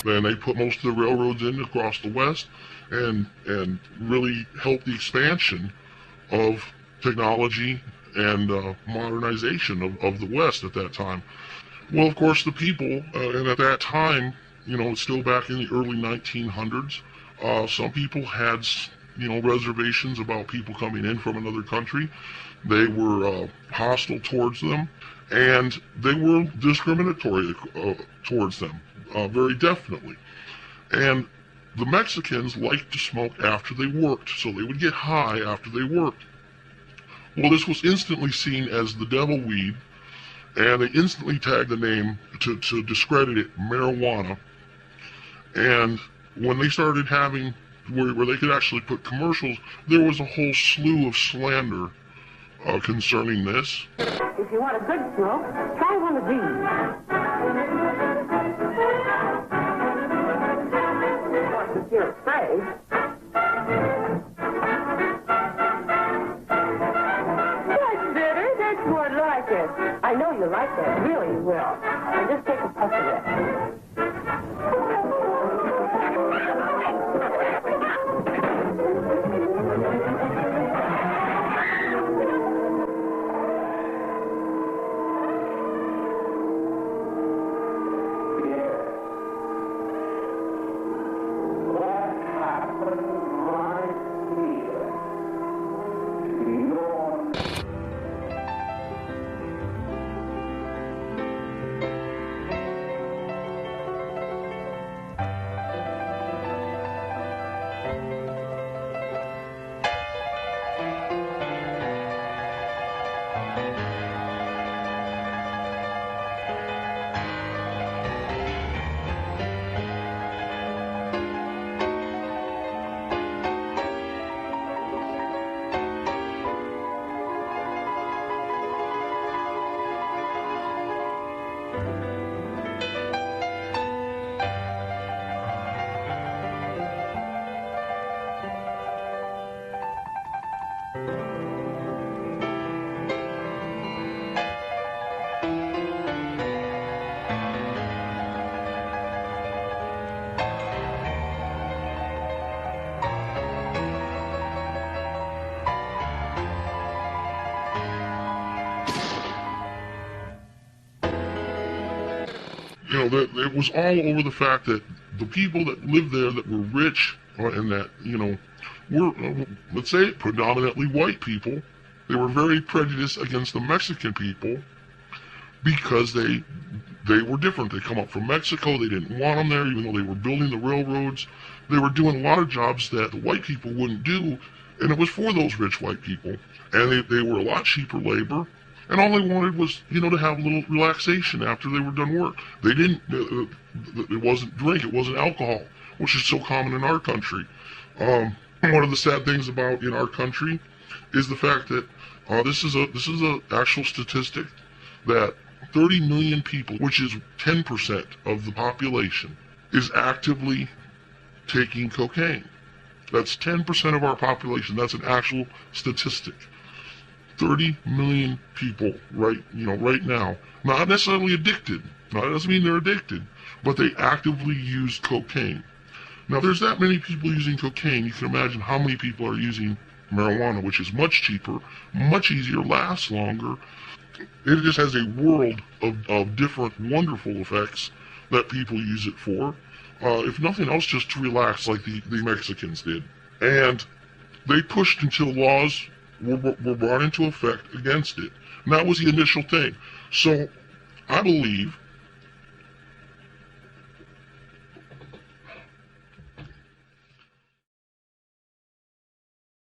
Then they put most of the railroads in across the West and really helped the expansion of technology and modernization of the West at that time. Well, of course, the people, and at that time, still back in the early 1900s, some people had, reservations about people coming in from another country. They were hostile towards them, and they were discriminatory towards them, very definitely. And the Mexicans liked to smoke after they worked, so they would get high after they worked. Well, this was instantly seen as the devil weed, and they instantly tagged the name to discredit it, marijuana. And when they started having where they could actually put commercials, there was a whole slew of slander concerning this. If you want a good smoke, try one of these. If you're afraid. That's bitter. That's more like it. I know you like that. Really, you will. Now just take a puff of it. It was all over the fact that the people that lived there that were rich and that, were, let's say, predominantly white people, they were very prejudiced against the Mexican people because they were different. They come up from Mexico. They didn't want them there, even though they were building the railroads. They were doing a lot of jobs that the white people wouldn't do, and it was for those rich white people. And they were a lot cheaper labor. And all they wanted was, to have a little relaxation after they were done work. They didn't, it wasn't drink, it wasn't alcohol, which is so common in our country. One of the sad things about in our country is the fact that this is a actual statistic that 30 million people, which is 10% of the population, is actively taking cocaine. That's 10% of our population. That's an actual statistic. 30 million people right now, not necessarily addicted. Now, that doesn't mean they're addicted, but they actively use cocaine. Now, if there's that many people using cocaine, you can imagine how many people are using marijuana, which is much cheaper, much easier, lasts longer. It just has a world of different wonderful effects that people use it for. If nothing else, just to relax like the Mexicans did. And they pushed until laws were brought into effect against it. And that was the initial thing. So I believe